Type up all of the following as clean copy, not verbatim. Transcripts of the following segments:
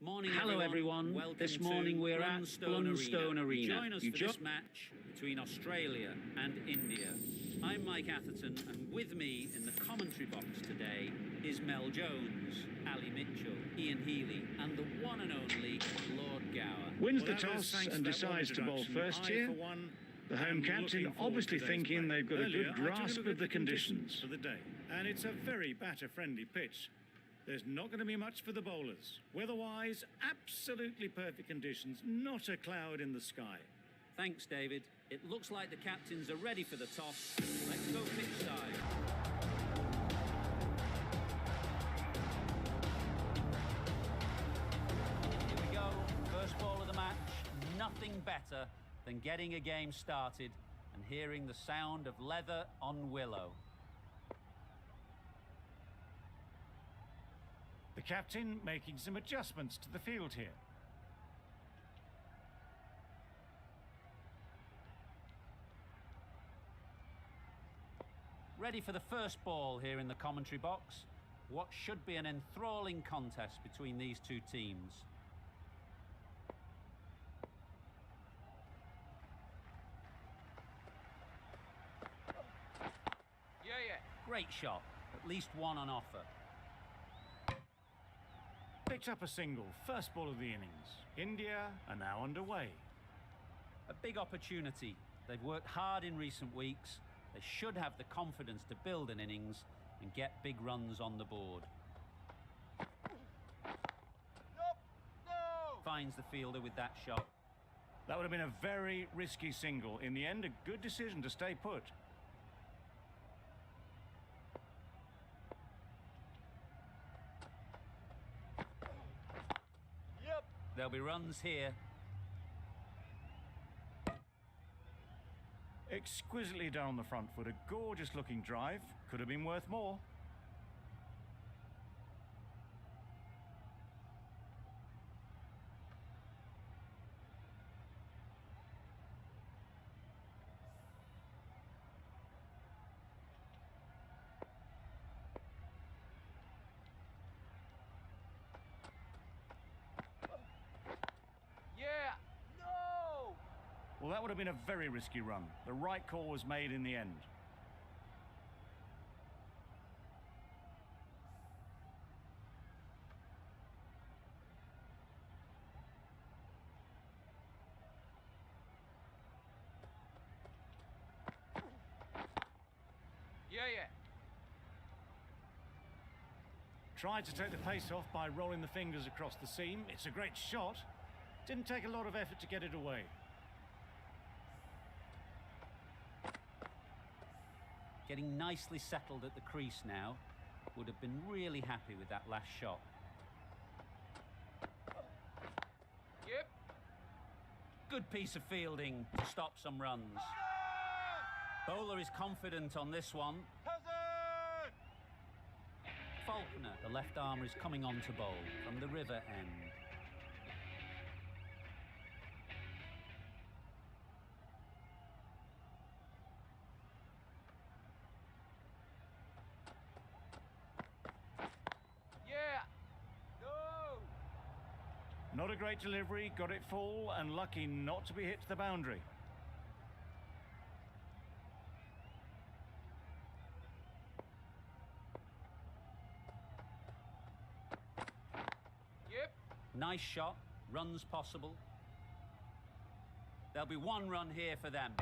Hello everyone. This morning we're at Blunstone Arena. Join us for this match between Australia and India. I'm Mike Atherton, and with me in the commentary box today is Mel Jones, Ali Mitchell, Ian Healy, and the one and only Lord Gower. Wins the toss and decides to bowl first here. The home captain obviously thinking they've got a good grasp of the conditions for the day. And it's a very batter-friendly pitch. There's not going to be much for the bowlers. Weather-wise, absolutely perfect conditions, not a cloud in the sky. Thanks, David. It looks like the captains are ready for the toss. Let's go pitch side. Here we go. First ball of the match. Nothing better than getting a game started and hearing the sound of leather on willow. The captain making some adjustments to the field here. Ready for the first ball here in the commentary box. What should be an enthralling contest between these two teams. Yeah. Great shot. At least one on offer. Picked up a single, first ball of the innings. India are now underway. A big opportunity. They've worked hard in recent weeks. They should have the confidence to build an innings and get big runs on the board. No! Finds the fielder with that shot. That would have been a very risky single. In the end, a good decision to stay put. There'll be runs here. Exquisitely done on the front foot. A gorgeous looking drive. Could have been worth more. Well, that would have been a very risky run. The right call was made in the end. Yeah. Tried to take the pace off by rolling the fingers across the seam. It's a great shot. Didn't take a lot of effort to get it away. Getting nicely settled at the crease now. Would have been really happy with that last shot. Yep. Good piece of fielding to stop some runs. Bowler is confident on this one. Faulkner, the left armer, is coming on to bowl from the river end. Not a great delivery, got it full and lucky not to be hit to the boundary. Nice shot, runs possible. There'll be one run here for them.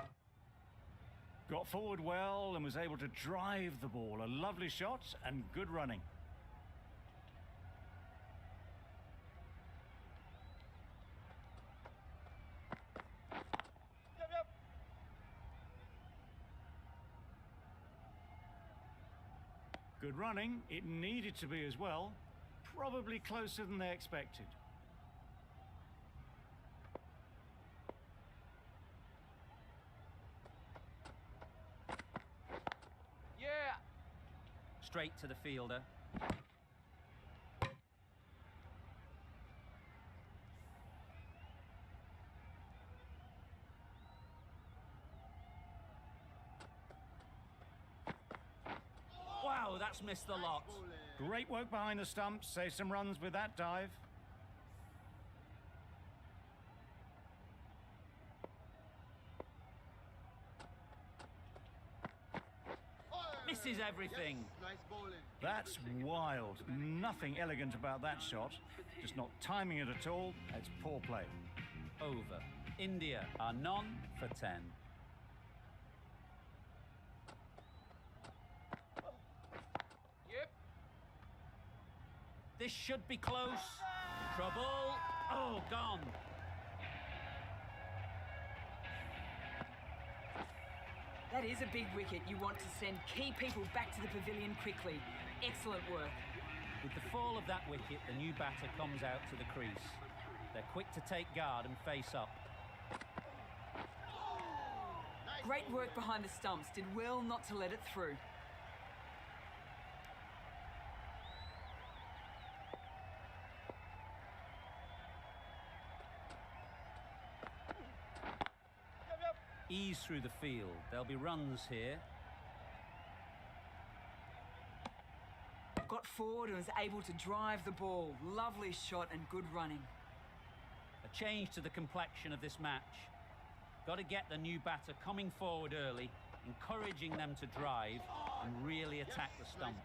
Got forward well and was able to drive the ball. A lovely shot and good running. Good running. It needed to be as well. Probably closer than they expected. Straight to the fielder. Wow, that's missed the lot. Great work behind the stumps. Save some runs with that dive. Misses everything. Nice bowling. That's wild. Nothing elegant about that shot. Just not timing it at all. It's poor play. Over. India are none for 10. This should be close. Trouble. Oh, gone. That is a big wicket. You want to send key people back to the pavilion quickly. Excellent work. With the fall of that wicket, the new batter comes out to the crease. They're quick to take guard and face up. Great work behind the stumps. Did well not to let it through. Ease through the field. There'll be runs here. Got forward and was able to drive the ball. Lovely shot and good running. A change to the complexion of this match. Got to get the new batter coming forward early, encouraging them to drive and really attack the stumps.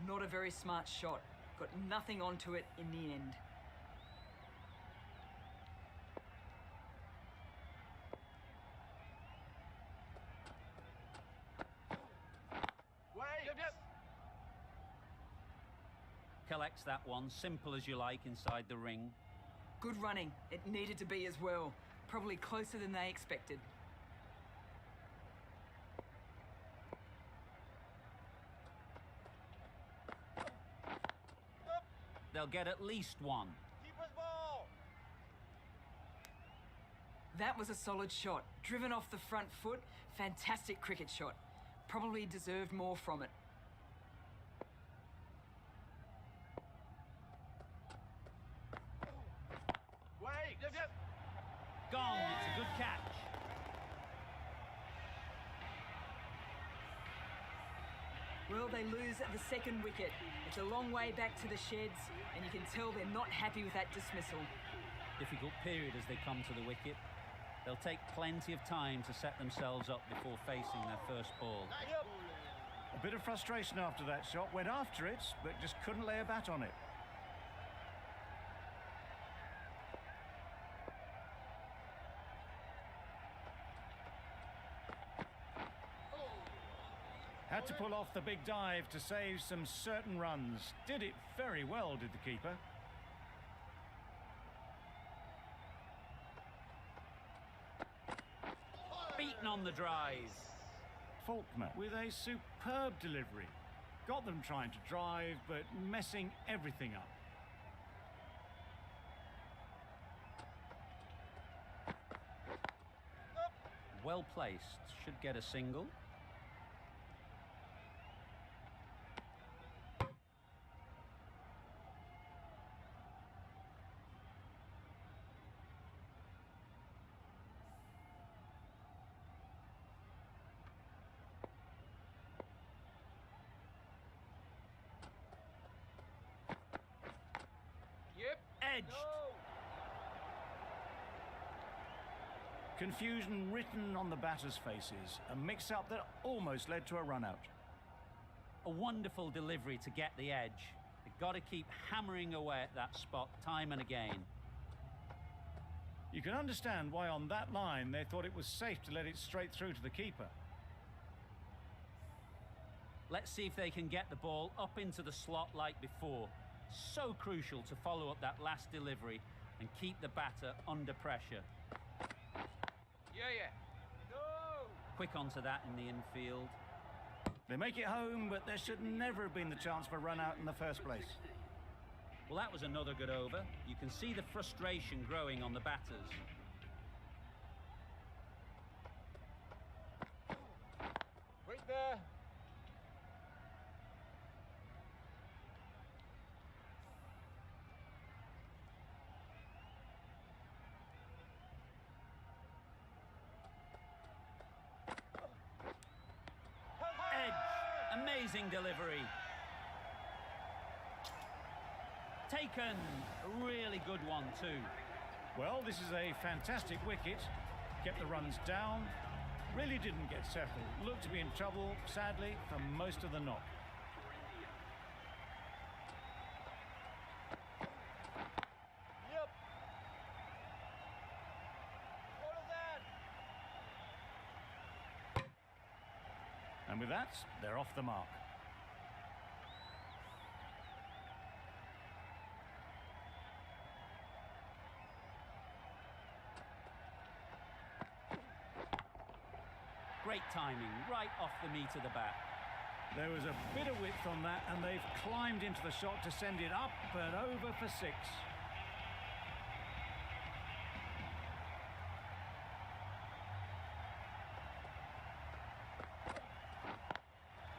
Not a very smart shot. Got nothing onto it in the end. Collects that one, simple as you like, inside the ring. Good running. It needed to be as well. Probably closer than they expected. They'll get at least one. That was a solid shot. Driven off the front foot. Fantastic cricket shot. Probably deserved more from it. Gone. It's a good catch. Well, they lose at the second wicket. It's a long way back to the sheds, and you can tell they're not happy with that dismissal. Difficult period as they come to the wicket. They'll take plenty of time to set themselves up before facing their first ball. A bit of frustration after that shot. Went after it, but just couldn't lay a bat on it. Had to pull off the big dive to save some certain runs. Did it very well, did the keeper. Beaten on the drive. Faulkner with a superb delivery. Got them trying to drive, but messing everything up. Well placed. Should get a single. Edged. Confusion written on the batters' faces, a mix-up that almost led to a run-out. A wonderful delivery to get the edge. They've got to keep hammering away at that spot time and again. You can understand why on that line they thought it was safe to let it straight through to the keeper. Let's see if they can get the ball up into the slot like before. So crucial to follow up that last delivery and keep the batter under pressure. Yeah. No! Quick onto that in the infield. They make it home, but there should never have been the chance for a run-out in the first place. Well, that was another good over. You can see the frustration growing on the batters. Wait there. Edge. Amazing delivery. Taken. A really good one too. Well, this is a fantastic wicket. Kept the runs down. Really didn't get settled. Looked to be in trouble, sadly, for most of the knock. Yep. What is that? And with that, they're off the mark. Great timing, right off the meat of the bat. There was a bit of width on that, and they've climbed into the shot to send it up and over for 6.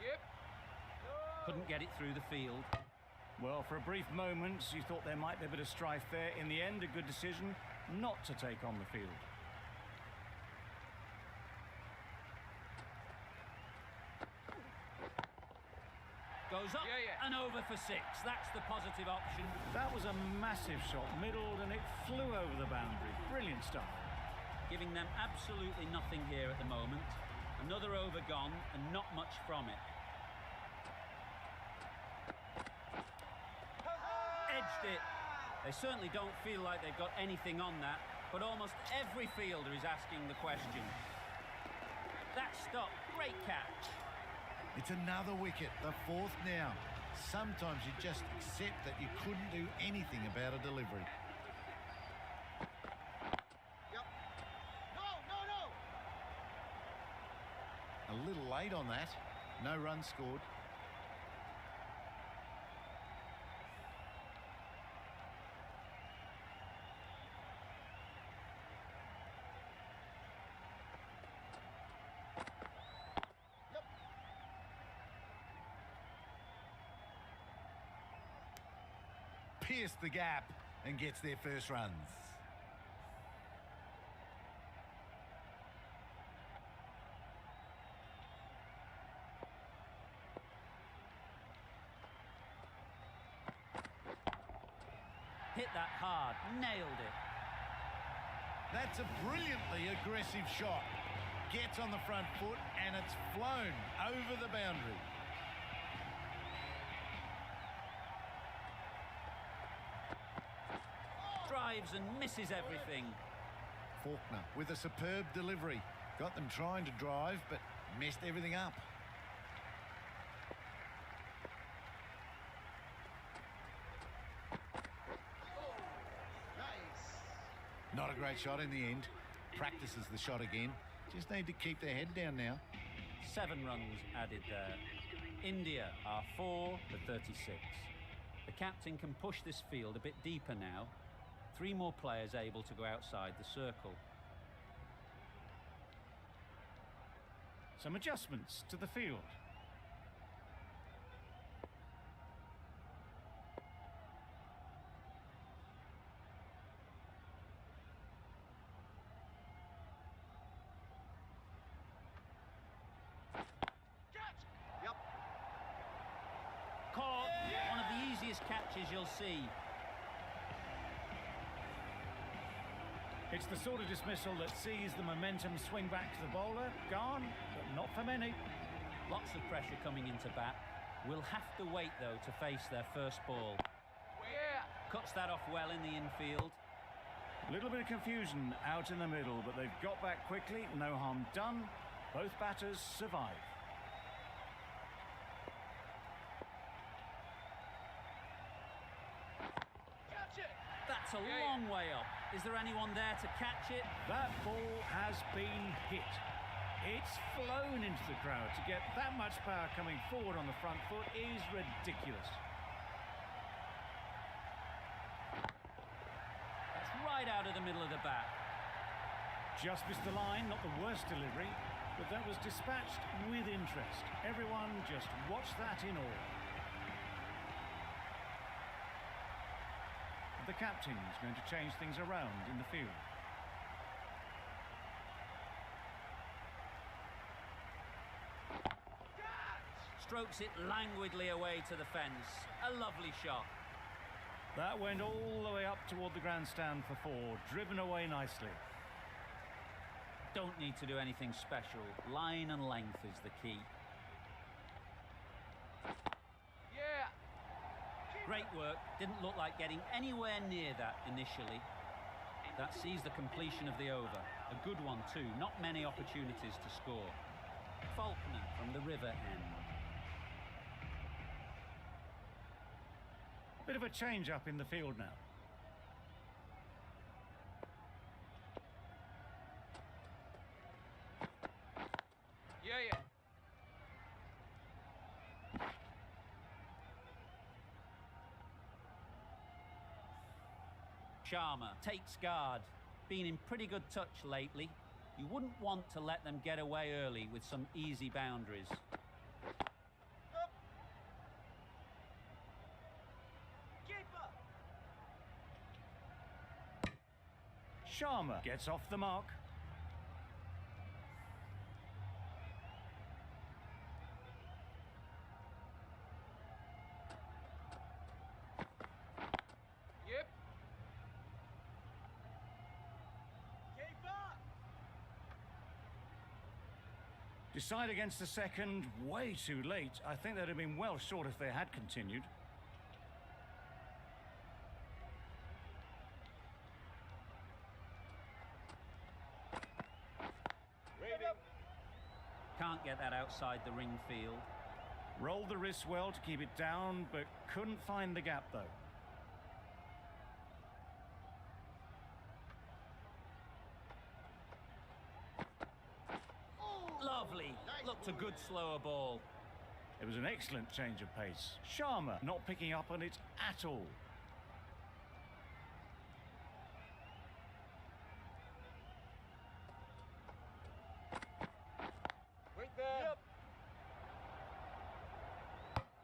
Yep. Couldn't get it through the field. Well, for a brief moment, you thought there might be a bit of strife there. In the end, a good decision not to take on the field. Goes up Yeah. and over for 6. That's the positive option. That was a massive shot, middled, and it flew over the boundary. Brilliant stuff. Giving them absolutely nothing here at the moment. Another over gone and not much from it. Edged it. They certainly don't feel like they've got anything on that, but almost every fielder is asking the question. That stop, great catch. It's another wicket, the 4th now. Sometimes you just accept that you couldn't do anything about a delivery. Yep. No! A little late on that. No runs scored. Pierced the gap and gets their first runs. Hit that hard, nailed it. That's a brilliantly aggressive shot. Gets on the front foot and it's flown over the boundary. Drives and misses everything. Faulkner with a superb delivery. Got them trying to drive, but messed everything up. Not a great shot in the end. Practices the shot again. Just need to keep their head down now. 7 runs added there. India are 4 for 36. The captain can push this field a bit deeper now. 3 more players able to go outside the circle. Some adjustments to the field. Yep. Caught. One of the easiest catches you'll see. It's the sort of dismissal that sees the momentum swing back to the bowler. Gone, but not for many. Lots of pressure coming into bat. Will have to wait, though, to face their first ball. Yeah. Cuts that off well in the infield. A little bit of confusion out in the middle, but they've got back quickly. No harm done. Both batters survive. Catch it. That's a Yeah, long way up. Is there anyone there to catch it? That ball has been hit. It's flown into the crowd. To get that much power coming forward on the front foot is ridiculous. That's right out of the middle of the bat. Just missed the line, not the worst delivery, but that was dispatched with interest. Everyone just watch that in awe. The captain is going to change things around in the field. Strokes it languidly away to the fence. A lovely shot. That went all the way up toward the grandstand for four, driven away nicely. Don't need to do anything special. Line and length is the key. Yeah. Great work. Didn't look like getting anywhere near that initially. That sees the completion of the over. A good one too. Not many opportunities to score. Faulkner from the river end. Bit of a change up in the field now. Yeah. Sharma takes guard. Been in pretty good touch lately. You wouldn't want to let them get away early with some easy boundaries. Keeper. Sharma gets off the mark. Yep. Keeper. Decide against the second, way too late. I think they'd have been well short if they had continued. Can't get that outside the ring field. Rolled the wrist well to keep it down, but couldn't find the gap though. Lovely. Looked a good slower ball. It was an excellent change of pace. Sharma not picking up on it at all. Right there. Yep.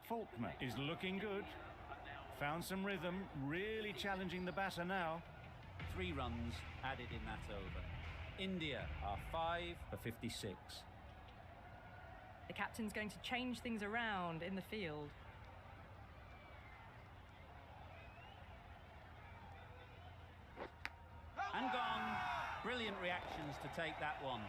Faulkner is looking good. Found some rhythm, really challenging the batter now. 3 runs added in that over. India are 5 for 56. The captain's going to change things around in the field. And gone. Brilliant reactions to take that one.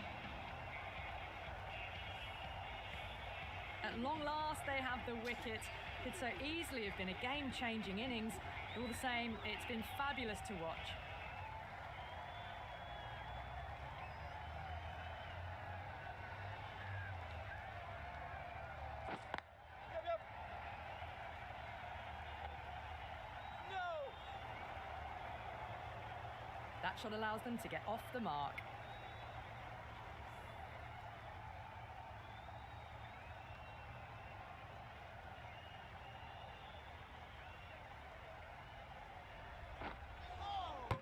At long last, they have the wicket. Could so easily have been a game-changing innings. All the same, it's been fabulous to watch. Yep. No. That shot allows them to get off the mark.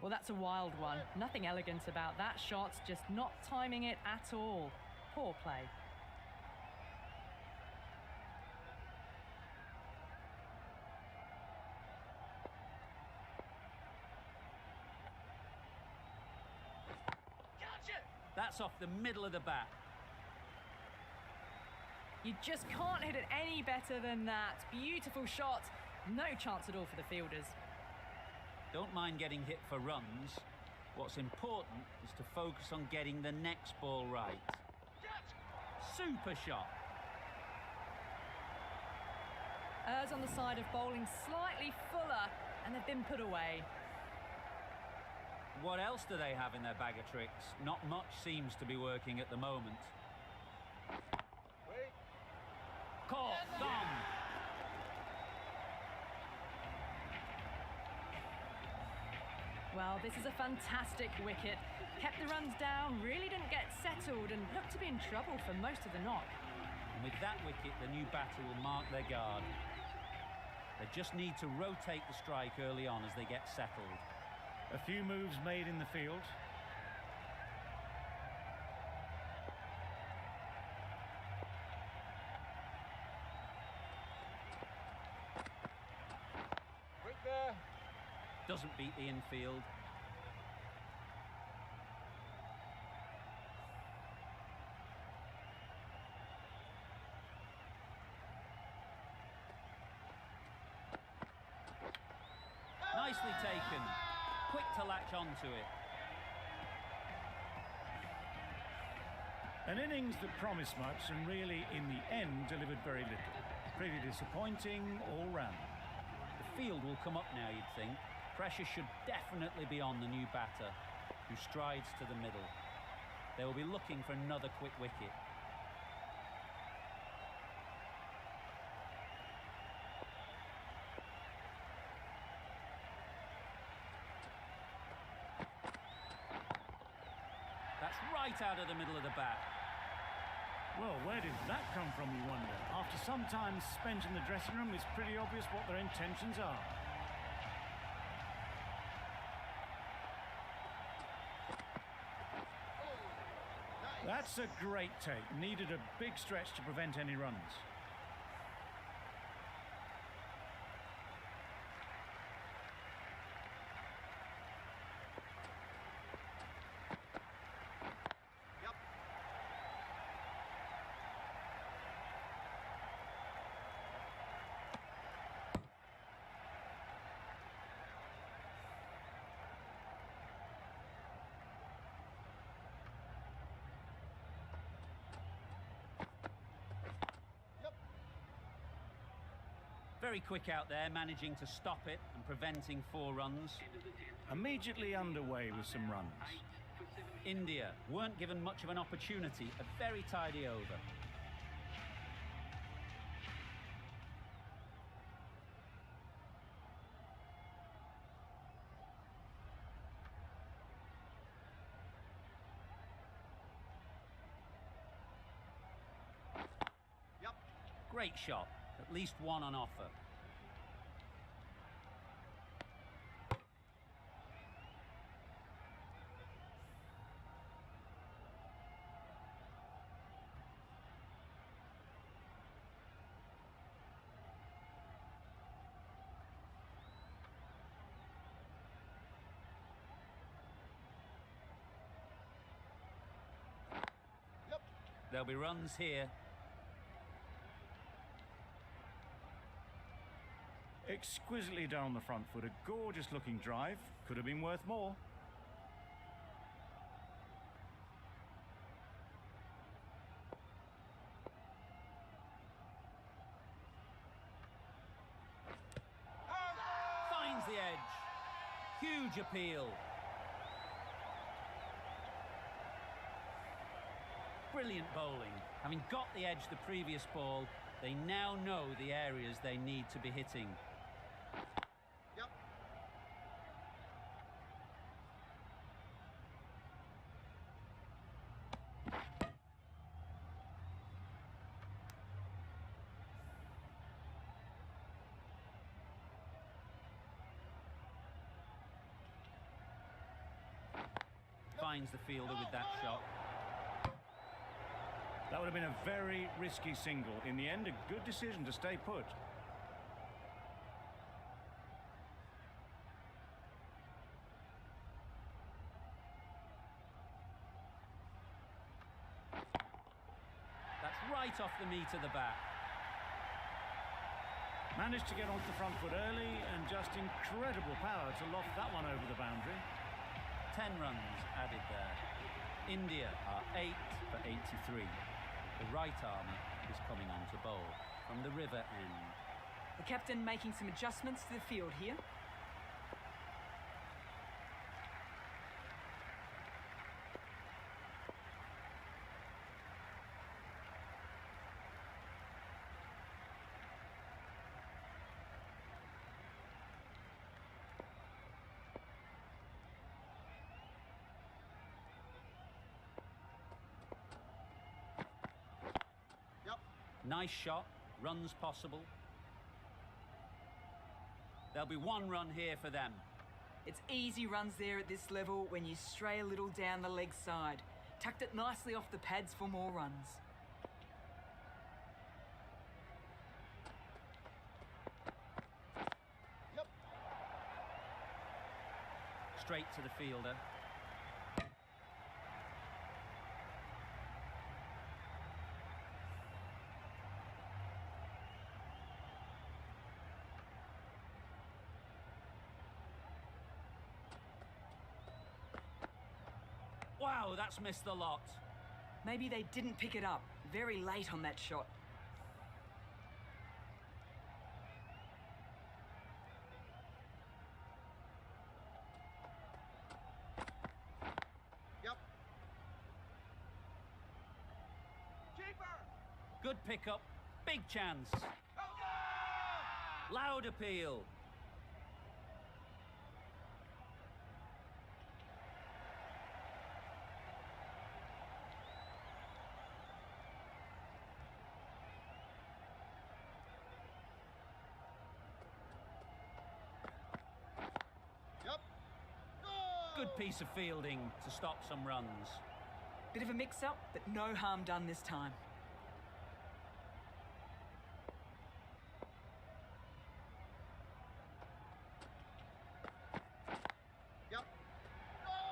Well, that's a wild one. Nothing elegant about that shot, just not timing it at all. Poor play. Catch it. That's off the middle of the bat. You just can't hit it any better than that. Beautiful shot. No chance at all for the fielders. Don't mind getting hit for runs. What's important is to focus on getting the next ball right. Super shot. Errs on the side of bowling slightly fuller, and they've been put away. What else do they have in their bag of tricks? Not much seems to be working at the moment. Wait. Caught, gone. Well, this is a fantastic wicket. Kept the runs down, really didn't get settled, and looked to be in trouble for most of the knock. And with that wicket, the new batter will mark their guard. They just need to rotate the strike early on as they get settled. A few moves made in the field. Quick there. Doesn't beat the infield. Nicely taken. Quick to latch onto it. An innings that promised much and really, in the end, delivered very little. Pretty disappointing all round. The field will come up now, you'd think. Pressure should definitely be on the new batter, who strides to the middle. They will be looking for another quick wicket. That's right out of the middle of the bat. Well, where did that come from, you wonder? After some time spent in the dressing room, it's pretty obvious what their intentions are. That's a great take. Needed a big stretch to prevent any runs. Very quick out there, managing to stop it and preventing 4 runs. Immediately underway with some runs. India weren't given much of an opportunity, a very tidy over. Great shot, at least one on offer. There'll be runs here. Exquisitely done on the front foot. A gorgeous looking drive. Could have been worth more. Finds the edge. Huge appeal. Brilliant bowling. Having got the edge the previous ball, they now know the areas they need to be hitting. Finds the fielder with that shot. That would have been a very risky single. In the end, a good decision to stay put. That's right off the meat of the bat. Managed to get onto the front foot early and just incredible power to loft that one over the boundary. 10 runs added there. India are 8 for 83. The right arm is coming on to bowl from the river end. The captain making some adjustments to the field here. Nice shot, runs possible. There'll be 1 run here for them. It's easy runs there at this level when you stray a little down the leg side. Tucked it nicely off the pads for more runs. Straight to the fielder. Wow, that's missed the lot. Maybe they didn't pick it up. Very late on that shot. Good pickup, big chance. Loud appeal. Good piece of fielding to stop some runs. Bit of a mix-up, but no harm done this time.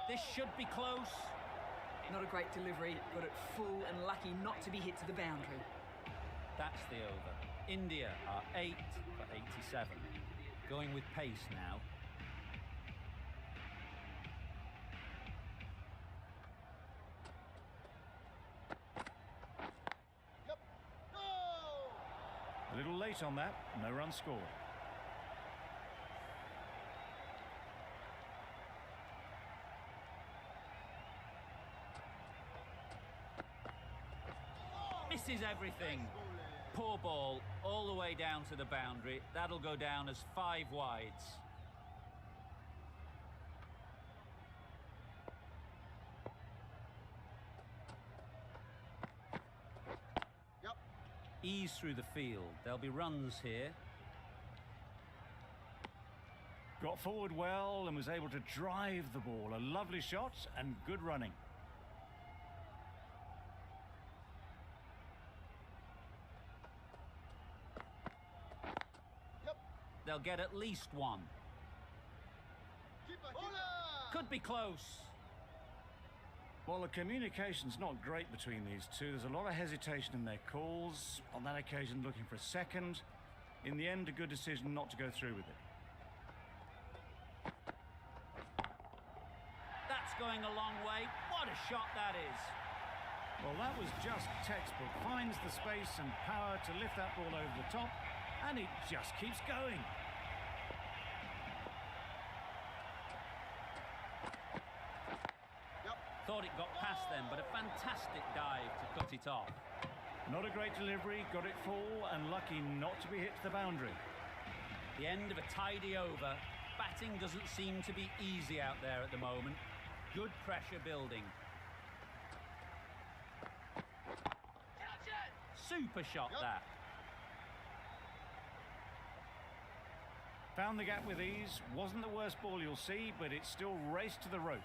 This should be close. Not a great delivery, got it full and lucky not to be hit to the boundary. That's the over. India are 8 for 87. Going with pace now. A little late on that, no run scored. Misses everything. Poor ball, all the way down to the boundary. That'll go down as 5 wides. Ease through the field. There'll be runs here. Got forward well and was able to drive the ball. A lovely shot and good running. They'll get at least 1. Could be close. Well, the communication's not great between these two. There's a lot of hesitation in their calls. On that occasion, looking for a second. In the end, a good decision not to go through with it. That's going a long way. What a shot that is. Well, that was just textbook. Finds the space and power to lift that ball over the top, and it just keeps going. Thought it got past them, but a fantastic dive to cut it off. Not a great delivery, got it full and lucky not to be hit to the boundary. The end of a tidy over. Batting doesn't seem to be easy out there at the moment. Good pressure building. Super shot that. Found the gap with ease. Wasn't the worst ball you'll see, but it still raced to the rope.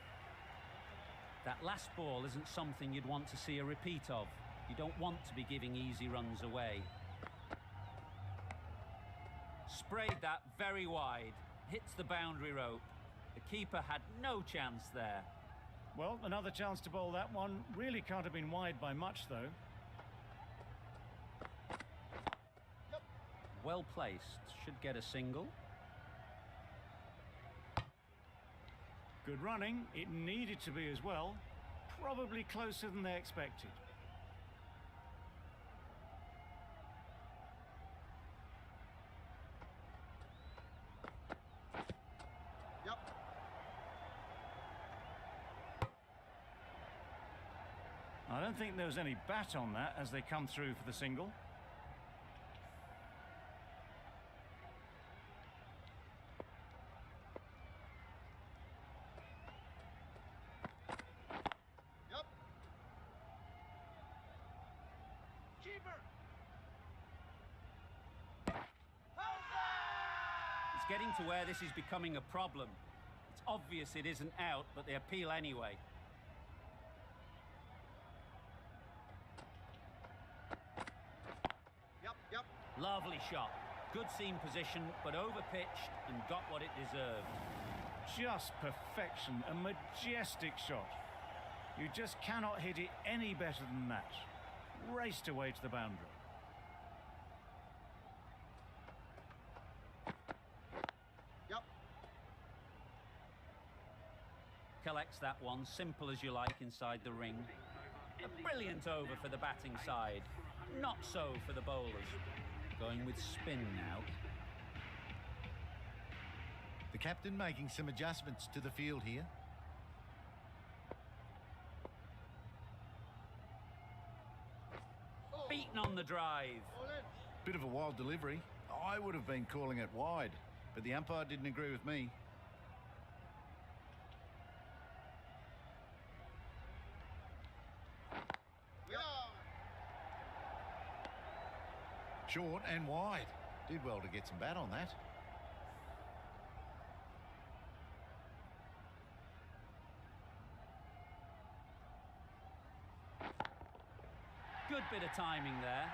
That last ball isn't something you'd want to see a repeat of. You don't want to be giving easy runs away. Sprayed that very wide. Hits the boundary rope. The keeper had no chance there. Well, another chance to bowl that one. Really can't have been wide by much, though. Well placed. Should get a single. Good running. It needed to be as well. Probably closer than they expected. Yep. I don't think there was any bat on that as they come through for the single. Yep. Keeper. It's getting to where this is becoming a problem. It's obvious it isn't out, but they appeal anyway. Yep. Lovely shot. Good seam position, but over-pitched and got what it deserved. Just perfection, a majestic shot. You just cannot hit it any better than that. Raced away to the boundary. Yep. Collects that one, simple as you like, inside the ring. A brilliant over for the batting side. Not so for the bowlers. Going with spin now. The captain making some adjustments to the field here. Beaten on the drive. Bit of a wild delivery. I would have been calling it wide, but the umpire didn't agree with me. Short and wide. Did well to get some bat on that. Good bit of timing there.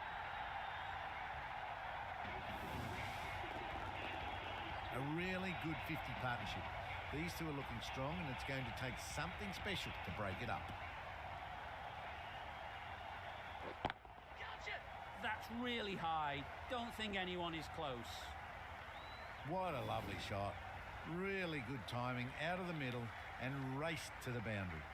A really good 50 partnership. These two are looking strong, and it's going to take something special to break it up. That's really high. Don't think anyone is close. What a lovely shot. Really good timing out of the middle and raced to the boundary.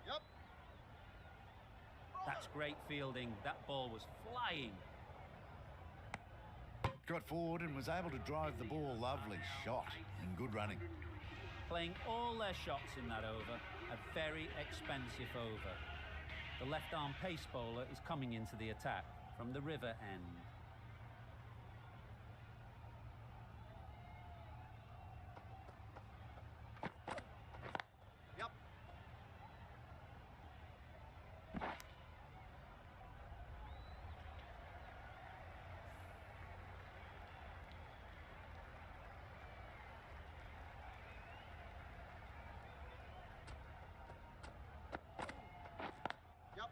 Yep. That's great fielding. That ball was flying. Got forward and was able to drive the ball. Lovely shot and good running. Playing all their shots in that over. A very expensive over. The left-arm pace bowler is coming into the attack from the river end. Yep. Yep.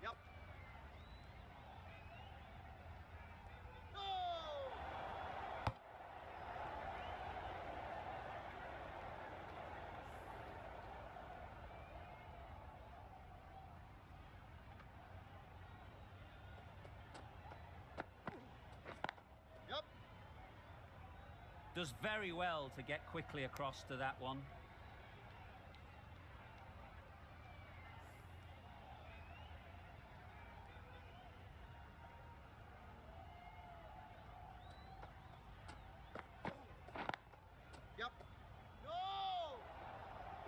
Yep. Yep. Does very well to get quickly across to that one. Yep.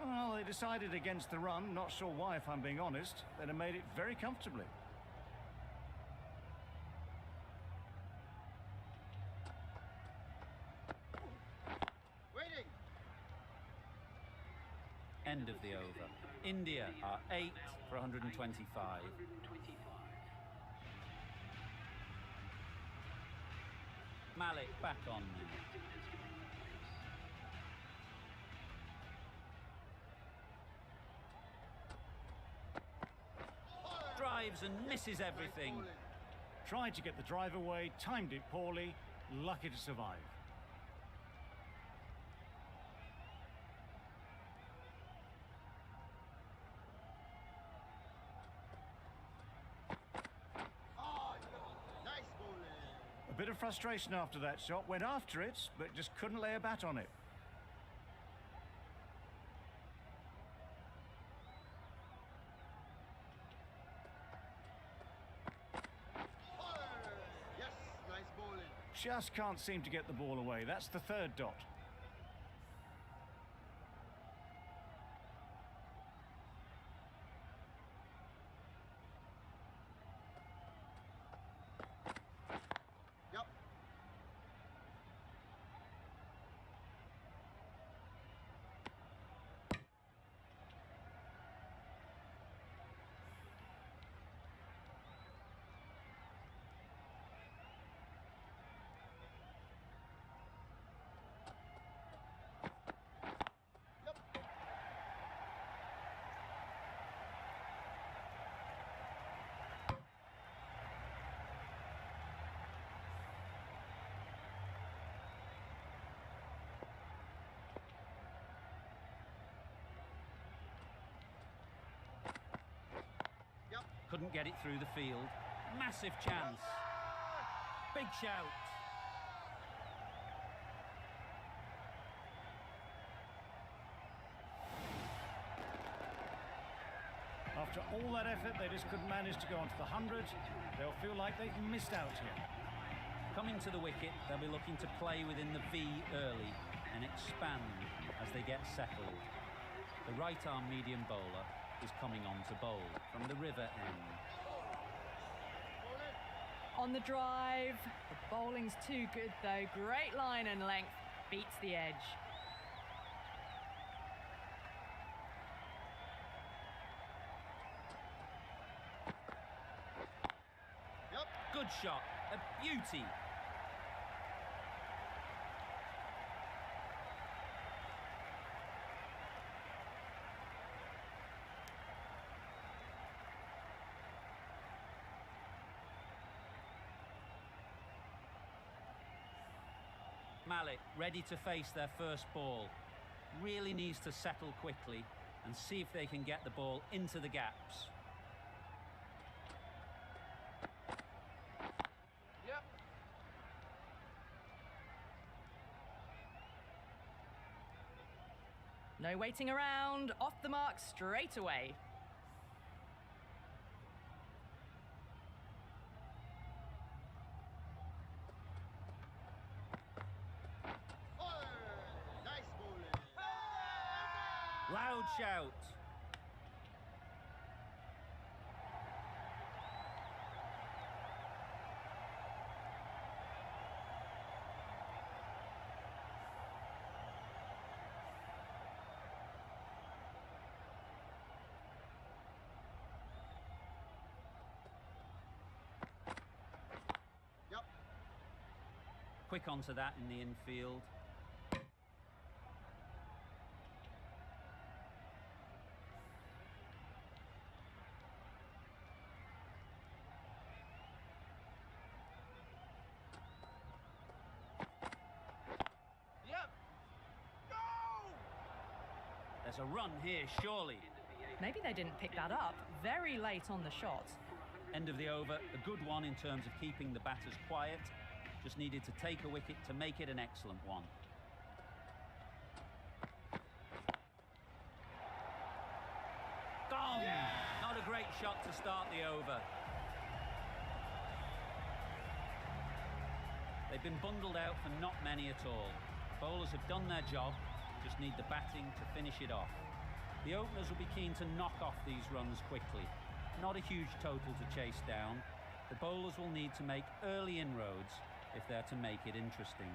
Well, they decided against the run. Not sure why, if I'm being honest. They'd have made it very comfortably. Waiting. India are 8 for 125. Malik back on now. Drives and misses everything. Tried to get the drive away, timed it poorly, lucky to survive. A bit of frustration after that shot, went after it, but just couldn't lay a bat on it. Just can't seem to get the ball away. That's the third dot. Couldn't get it through the field. Massive chance. Big shout. After all that effort, they just couldn't manage to go onto the 100. They'll feel like they've missed out here. Coming to the wicket, they'll be looking to play within the V early and expand as they get settled. The right-arm medium bowler is coming on to bowl from the river end. On the drive, the bowling's too good though. Great line and length, beats the edge. Good shot, a beauty. Malik ready to face their first ball. Really needs to settle quickly and see if they can get the ball into the gaps. Yep. No waiting around, off the mark straight away. Loud shout. Yep. Quick onto that in the infield. There's a run here, surely. Maybe they didn't pick that up. Very late on the shot. End of the over, a good one in terms of keeping the batters quiet. Just needed to take a wicket to make it an excellent one. Gone! Not a great shot to start the over. They've been bundled out for not many at all. Bowlers have done their job. Just need the batting to finish it off. The openers will be keen to knock off these runs quickly. Not a huge total to chase down. The bowlers will need to make early inroads if they're to make it interesting.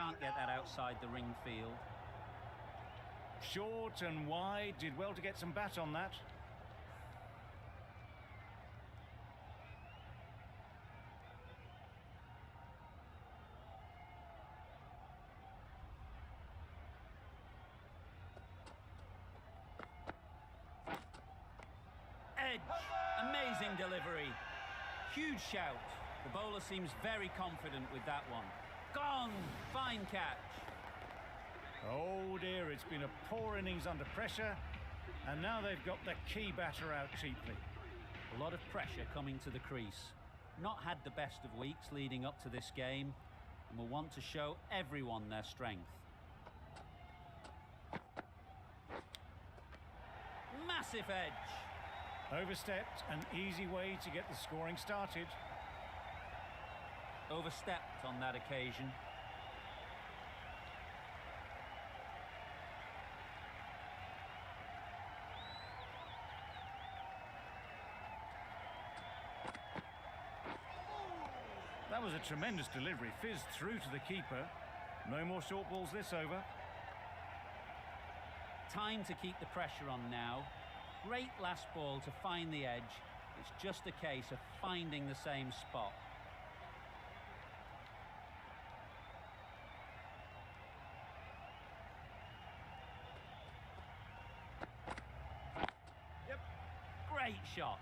Can't get that outside the ring field. Short and wide, did well to get some bat on that. Edge, amazing delivery. Huge shout. The bowler seems very confident with that one. Gone, fine catch. Oh dear, it's been a poor innings under pressure, and now they've got the key batter out cheaply. A lot of pressure coming to the crease. Not had the best of weeks leading up to this game, and will want to show everyone their strength. Massive edge. Overstepped, an easy way to get the scoring started. Overstepped on that occasion. That was a tremendous delivery, fizzed through to the keeper. No more short balls this over. Time to keep the pressure on now. Great last ball to find the edge. It's just a case of finding the same spot. Yep. Great shot.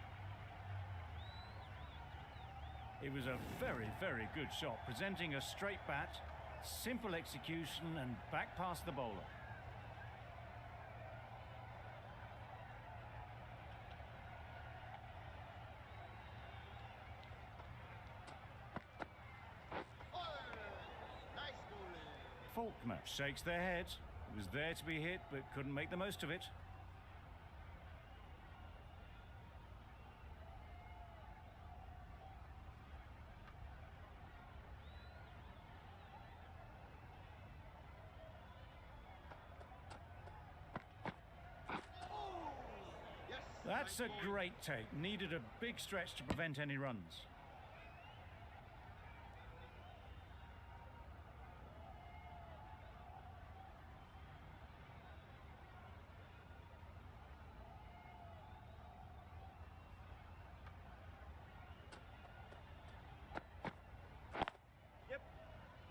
It was a very, very good shot, presenting a straight bat, simple execution and back past the bowler. Faulkner shakes their head. It was there to be hit, but couldn't make the most of it. That's a great take. Needed a big stretch to prevent any runs.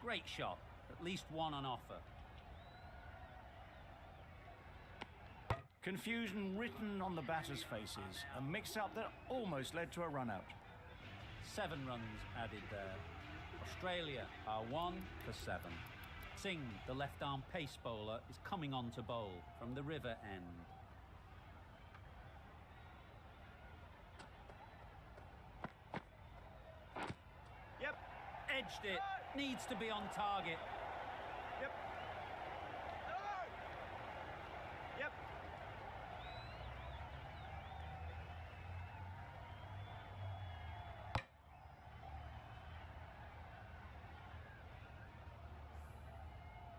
Great shot. At least one on offer. Confusion written on the batters' faces. A mix-up that almost led to a run-out. 7 runs added there. Australia are 1 for 7. Singh, the left-arm pace bowler, is coming on to bowl from the river end. Yep. Edged it. Needs to be on target. Yep. Yep.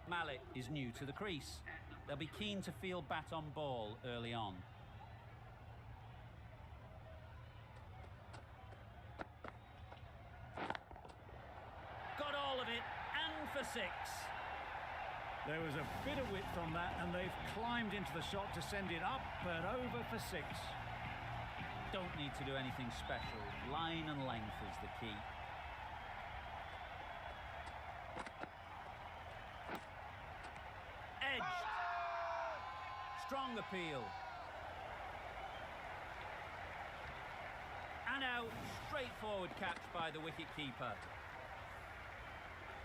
Malik is new to the crease. They'll be keen to field bat on ball early on. Got all of it, and for 6. There was a bit of width on that, and they've climbed into the shot to send it up and over for 6. Don't need to do anything special. Line and length is the key. Edged. Strong appeal. And out. Straightforward catch by the wicket-keeper.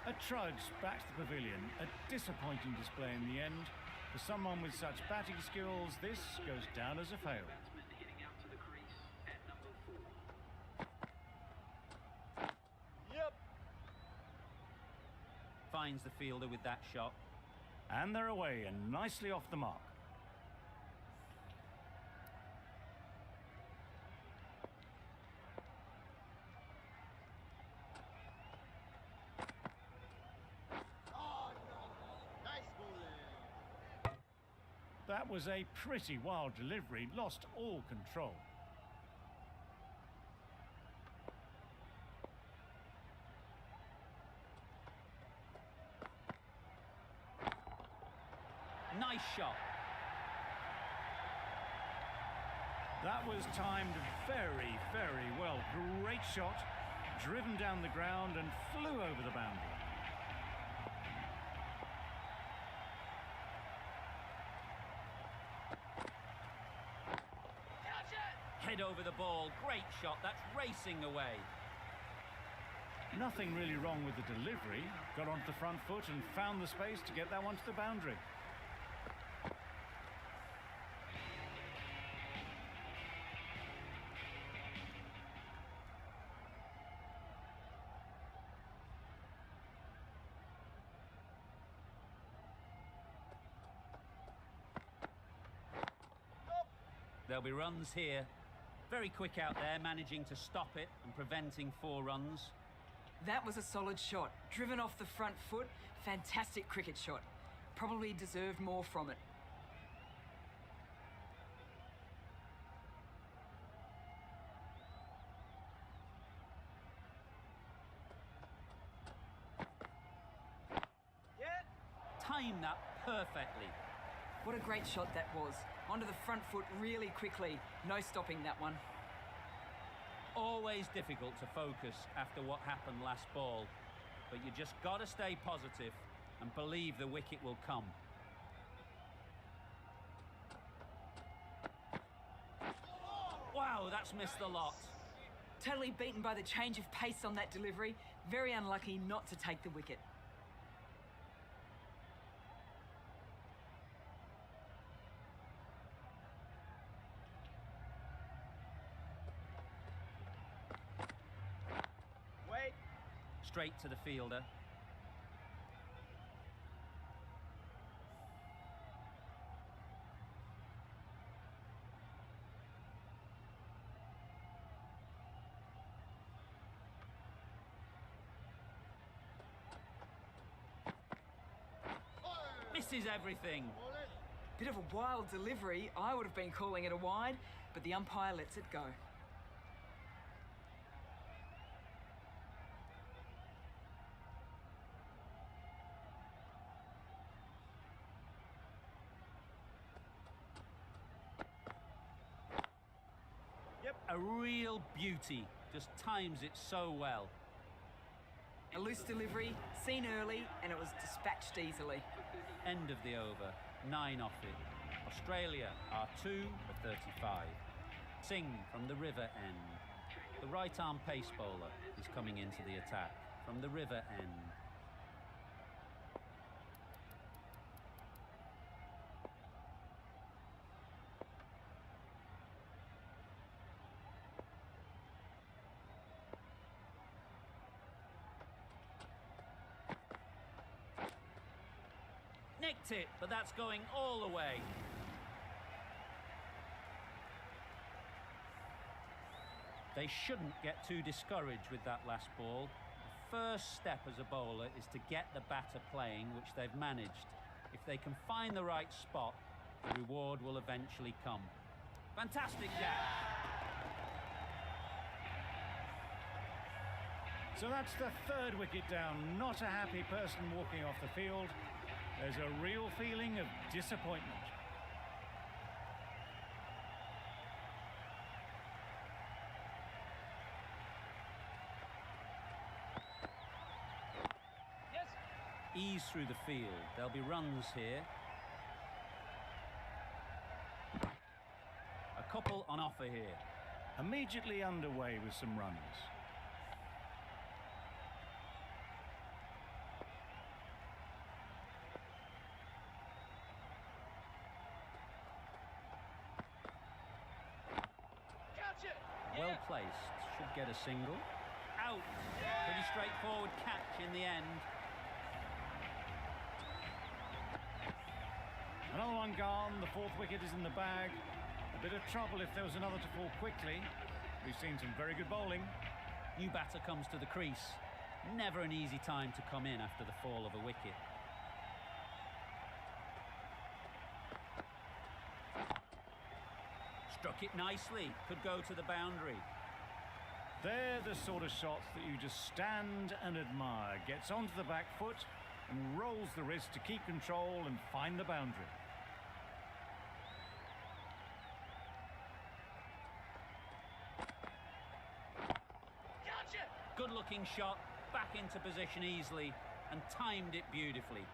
A trudge back to the pavilion. A disappointing display in the end. For someone with such batting skills, this goes down as a fail. Yep. Finds the fielder with that shot. And they're away and nicely off the mark. That was a pretty wild delivery, lost all control. Nice shot. That was timed very, very well. Great shot, driven down the ground and flew over the boundary. Head over the ball, great shot, that's racing away. Nothing really wrong with the delivery. Got onto the front foot and found the space to get that one to the boundary. There'll be runs here. Very quick out there, managing to stop it and preventing 4 runs. That was a solid shot. Driven off the front foot. Fantastic cricket shot. Probably deserved more from it. Timed that perfectly. What a great shot that was. Onto the front foot really quickly. No stopping that one. Always difficult to focus after what happened last ball, but you just got to stay positive and believe the wicket will come. Wow, that's missed a lot. Totally beaten by the change of pace on that delivery. Very unlucky not to take the wicket. Straight to the fielder. Misses everything. Bit of a wild delivery. I would have been calling it a wide, but the umpire lets it go. A real beauty, just times it so well. A loose delivery, seen early, and it was dispatched easily. End of the over, 9 off it. Australia are 2 for 35. Singh from the river end. The right arm pace bowler is coming into the attack from the river end. Nicked it, but that's going all the way. They shouldn't get too discouraged with that last ball. The first step as a bowler is to get the batter playing, which they've managed. If they can find the right spot, the reward will eventually come. Fantastic catch. So that's the 3rd wicket down. Not a happy person walking off the field. There's a real feeling of disappointment. Ease through the field. There'll be runs here. A couple on offer here. Immediately underway with some runs. Well placed, should get a single. Out! Pretty straightforward catch in the end. Another one gone, the 4th wicket is in the bag. A bit of trouble if there was another to fall quickly. We've seen some very good bowling. New batter comes to the crease. Never an easy time to come in after the fall of a wicket. Struck it nicely, could go to the boundary. They're the sort of shots that you just stand and admire. Gets onto the back foot and rolls the wrist to keep control and find the boundary. Good-looking shot, back into position easily, and timed it beautifully.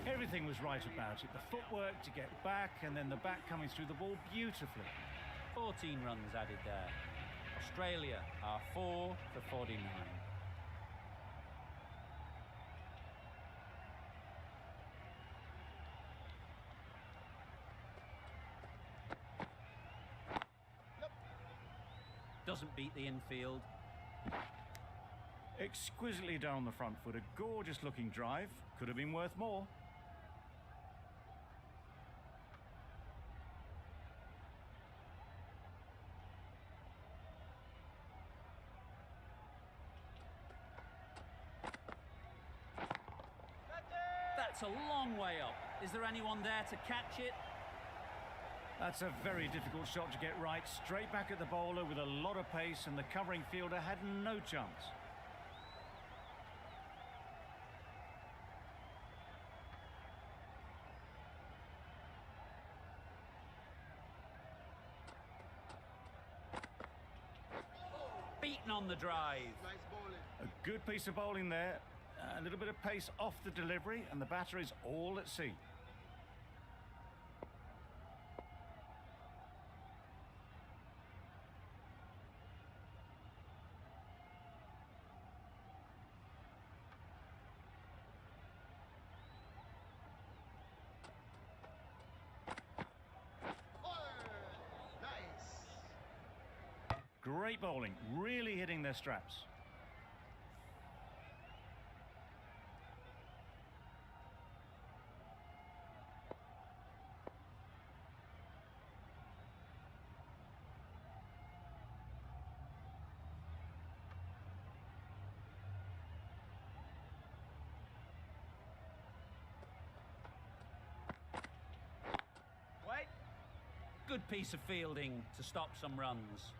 Everything was right about it. The footwork to get back, and then the back coming through the ball beautifully. 14 runs added there. Australia are 4 for 49. Doesn't beat the infield. Exquisitely done on the front foot. A gorgeous looking drive. Could have been worth more. That's a long way up. Is there anyone there to catch it? That's a very difficult shot to get right. Straight back at the bowler with a lot of pace, and the covering fielder had no chance. Beaten on the drive. A good piece of bowling there. A little bit of pace off the delivery, and the batter is all at sea. Great bowling, really hitting their straps. Good piece of fielding to stop some runs.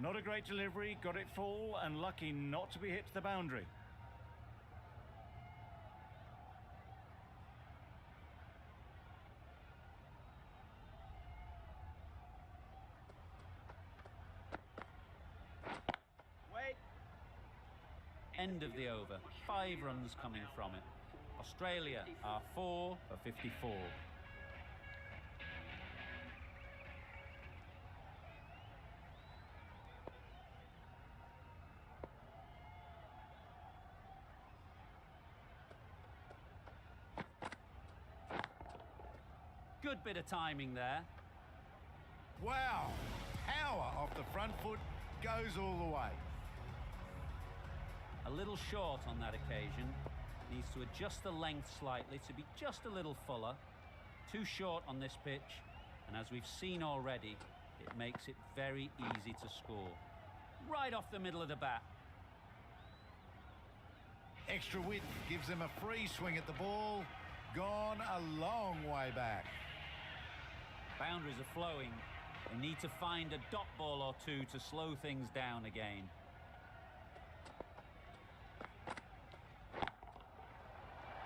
Not a great delivery, got it full, and lucky not to be hit to the boundary. End of the over. 5 runs coming from it. Australia are 4 for 54. Good bit of timing there. Wow, power off the front foot goes all the way. A little short on that occasion. Needs to adjust the length slightly to be just a little fuller. Too short on this pitch, and as we've seen already, it makes it very easy to score. Right off the middle of the bat. Extra width gives them a free swing at the ball. Gone a long way back. Boundaries are flowing. They need to find a dot ball or two to slow things down again.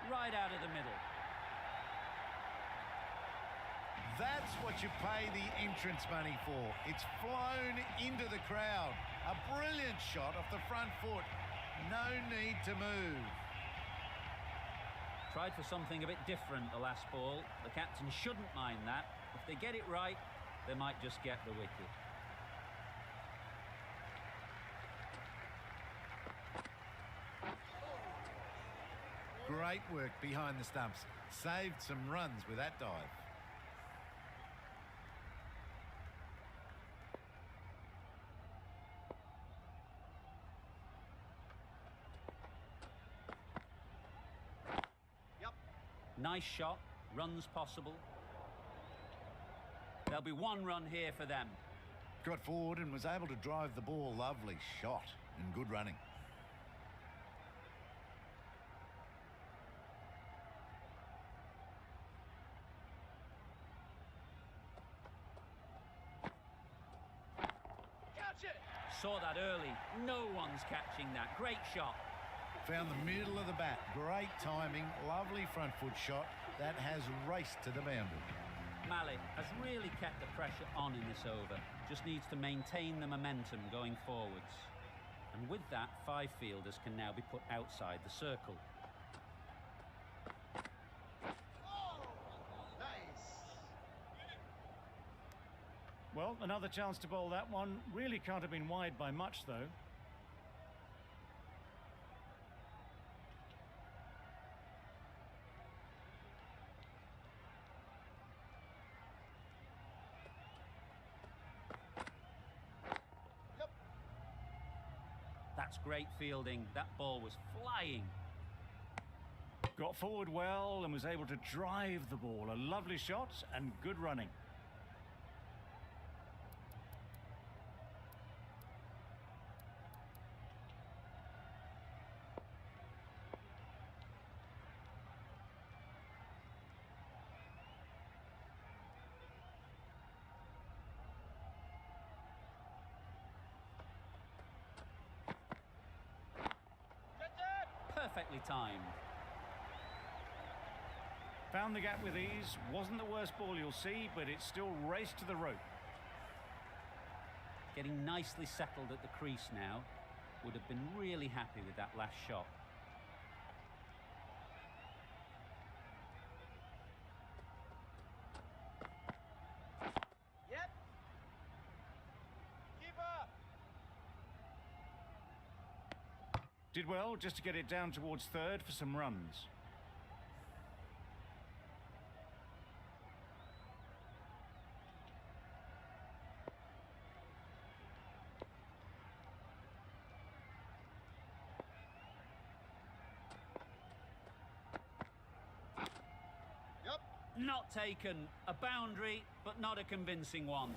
Right out of the middle. That's what you pay the entrance money for. It's flown into the crowd. A brilliant shot off the front foot. No need to move. Tried for something a bit different the last ball. The captain shouldn't mind that. If they get it right, they might just get the wicket. Great work behind the stumps. Saved some runs with that dive. Nice shot, runs possible. There'll be 1 run here for them. Got forward and was able to drive the ball. Lovely shot and good running. Catch it! Saw that early. No one's catching that. Great shot. Found the middle of the bat. Great timing. Lovely front foot shot. That has raced to the boundary. Malik has really kept the pressure on in this over. Just needs to maintain the momentum going forwards. And with with that, 5 fielders can now be put outside the circle. Well, another chance to bowl that one. Really can't have been wide by much, though. That's great fielding. That ball was flying. Got forward well and was able to drive the ball. A lovely shot and good running. Perfectly timed. Found the gap with ease. Wasn't the worst ball you'll see, but it still raced to the rope. Getting nicely settled at the crease now. Would have been really happy with that last shot. Yep. Keeper. Did well just to get it down towards third for some runs. Not taken. A boundary, but not a convincing one.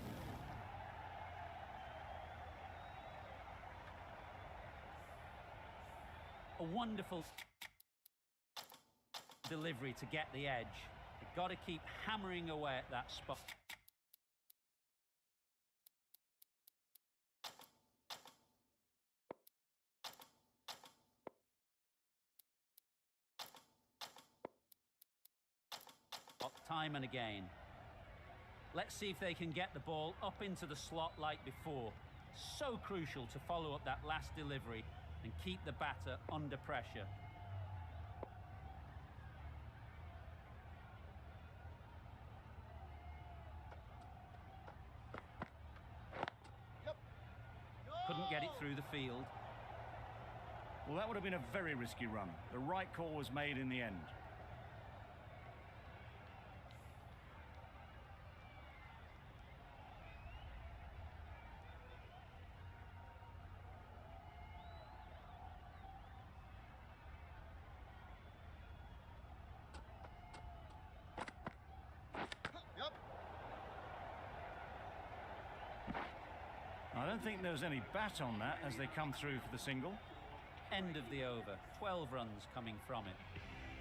A wonderful delivery to get the edge. You've got to keep hammering away at that spot. Time and again. Let's see if they can get the ball up into the slot like before. So crucial to follow up that last delivery and keep the batter under pressure. Couldn't get it through the field. Well, that would have been a very risky run. The right call was made in the end. I don't think there was any bat on that as they come through for the single. End of the over. 12 runs coming from it.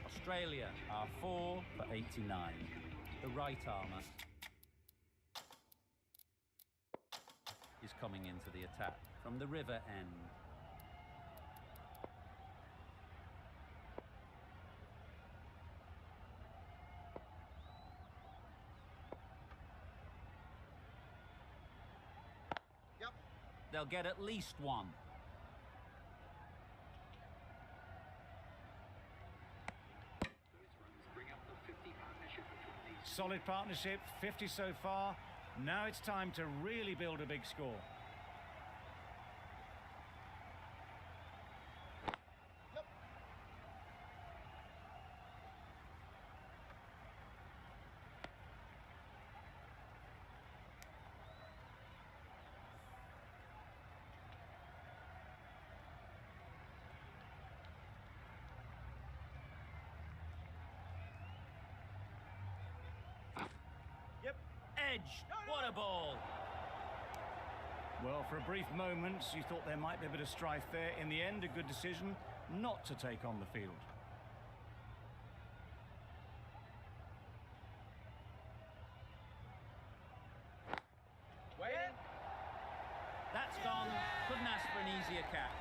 Australia are 4 for 89. The right armour is coming into the attack from the river end. They'll get at least one. Solid partnership, 50 so far. Now it's time to really build a big score. Edge. What a ball. Well, for a brief moment, you thought there might be a bit of strife there. In the end, a good decision not to take on the field. Waiting. That's gone. Couldn't ask for an easier catch.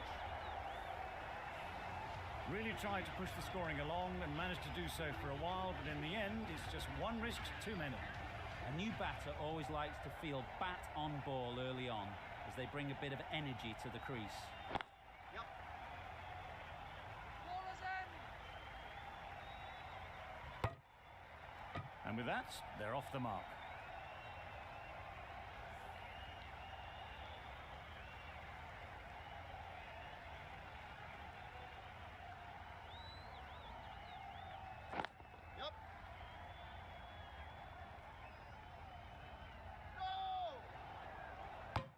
Really tried to push the scoring along and managed to do so for a while, but in the end, it's just one risk too many. A new batter always likes to feel bat on ball early on as they bring a bit of energy to the crease. And with that, they're off the mark. Yep.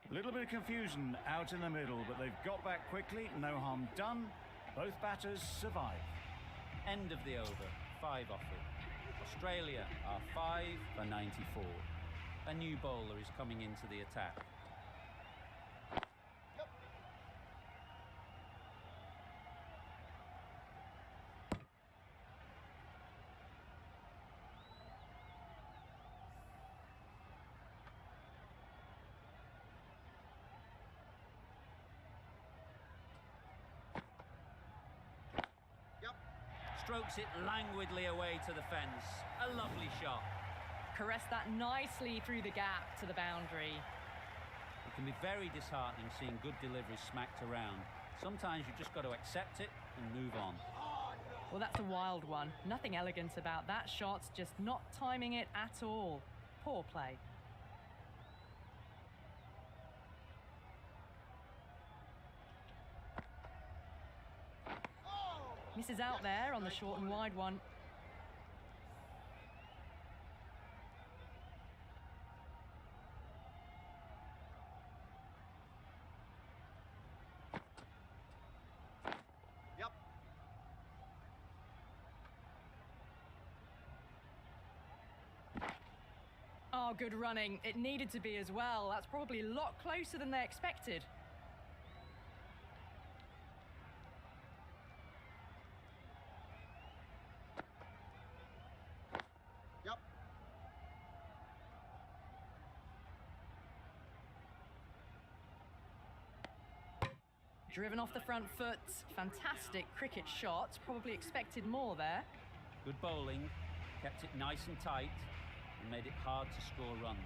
A little bit of confusion out in the middle, but they've got back quickly. No harm done. Both batters survive. End of the over, 5 offered. Australia are 5 for 94. A new bowler is coming into the attack. Yep. Yep. Strokes it languidly away to the fence. A lovely shot. Caressed that nicely through the gap to the boundary. It can be very disheartening seeing good deliveries smacked around. Sometimes you've just got to accept it and move on. Well, that's a wild one. Nothing elegant about that shot, just not timing it at all. Poor play. Misses out there on the short and wide one. Yep. Oh, good running. It needed to be as well. That's probably a lot closer than they expected. Yep. Driven off the front foot. Fantastic cricket shot. Probably expected more there. Good bowling, kept it nice and tight, and made it hard to score runs.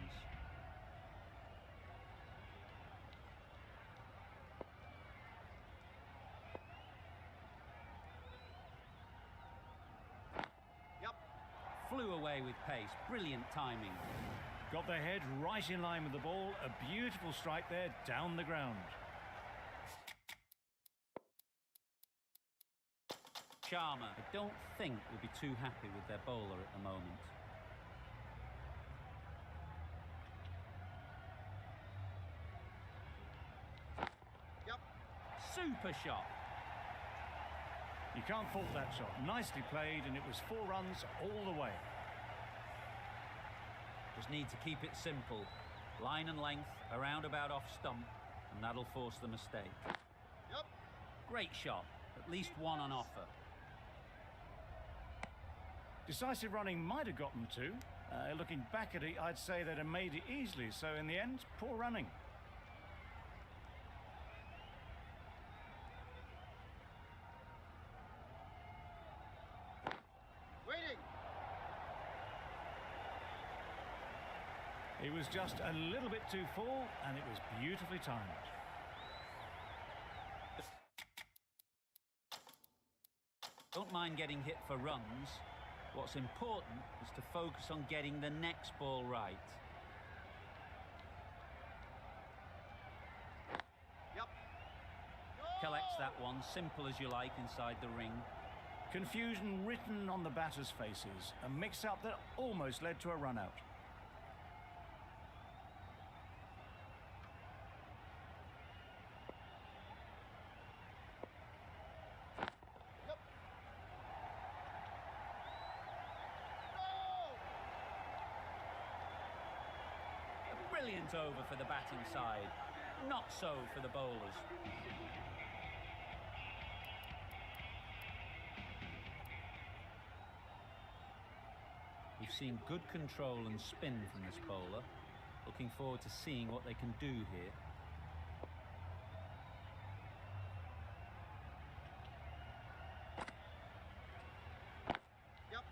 Yep. Flew away with pace, brilliant timing. Got their head right in line with the ball. A beautiful strike there down the ground. Sharma, I don't think, will be too happy with their bowler at the moment. Yep. Super shot. You can't fault that shot. Nicely played, and it was 4 runs all the way. Just need to keep it simple. Line and length, around about off stump, and that'll force the mistake. Yep. Great shot, at least one on offer. Decisive running might have gotten 2. Looking back at it, I'd say they'd have made it easily. So in the end, poor running. Waiting. It was just a little bit too full, and it was beautifully timed. Don't mind getting hit for runs. What's important is to focus on getting the next ball right. Yep. Collects that one, simple as you like, inside the ring. Confusion written on the batters' faces. A mix-up that almost led to a run-out. Brilliant over for the batting side. Not so for the bowlers. We've seen good control and spin from this bowler. Looking forward to seeing what they can do here. Yep.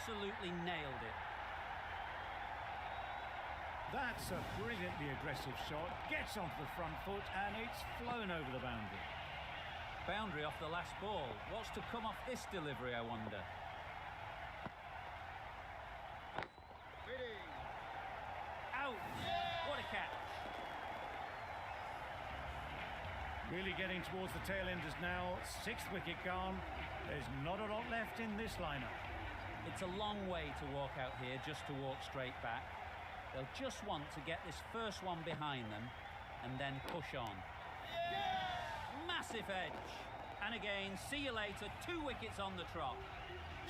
absolutely nailed it. That's a brilliantly aggressive shot. Gets onto the front foot and it's flown over the boundary. Boundary off the last ball. What's to come off this delivery, I wonder? Waiting. Out! What a catch! Really getting towards the tail enders now. 6th wicket gone. There's not a lot left in this lineup. It's a long way to walk out here just to walk straight back. They'll just want to get this first one behind them and then push on. Massive edge. And again, see you later, 2 wickets on the trot.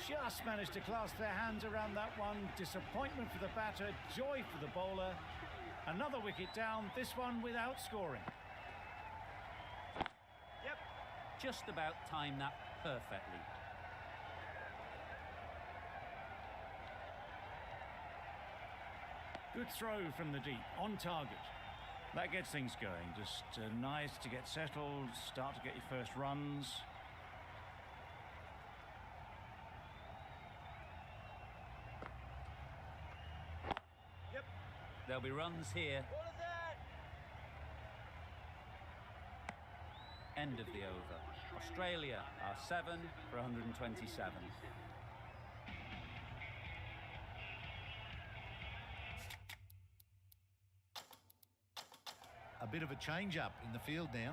Just managed to clasp their hands around that one. Disappointment for the batter, joy for the bowler. Another wicket down, this one without scoring. Yep. Just about timed that perfectly. Good throw from the deep, on target. That gets things going. Just nice to get settled, start to get your first runs. Yep. There'll be runs here. What is that? End of the over. Australia are 7 for 127. A bit of a change-up in the field now.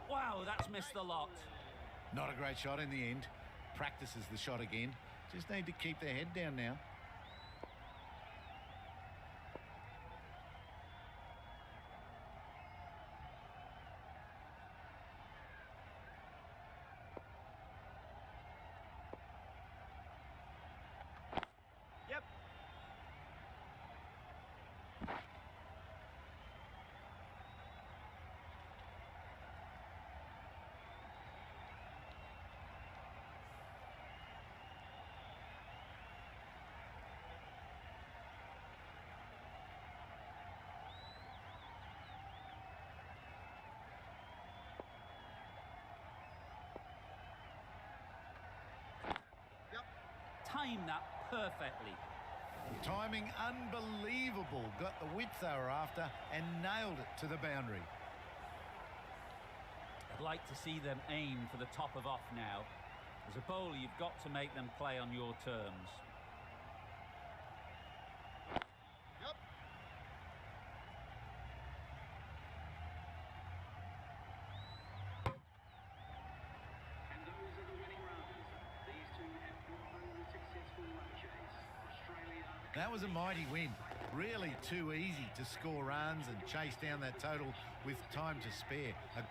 Wow, that's missed the lot. Not a great shot in the end. Practices the shot again. Just need to keep their head down now. Yep. Timed that perfectly. Timing unbelievable. Got the width they were after and nailed it to the boundary. I'd like to see them aim for the top of off now. As a bowler, you've got to make them play on your terms. Yep. And those are the winning runs. These two have won the successful run chase. Australia. That was a mighty win. Really too easy to score runs and chase down that total with time to spare. A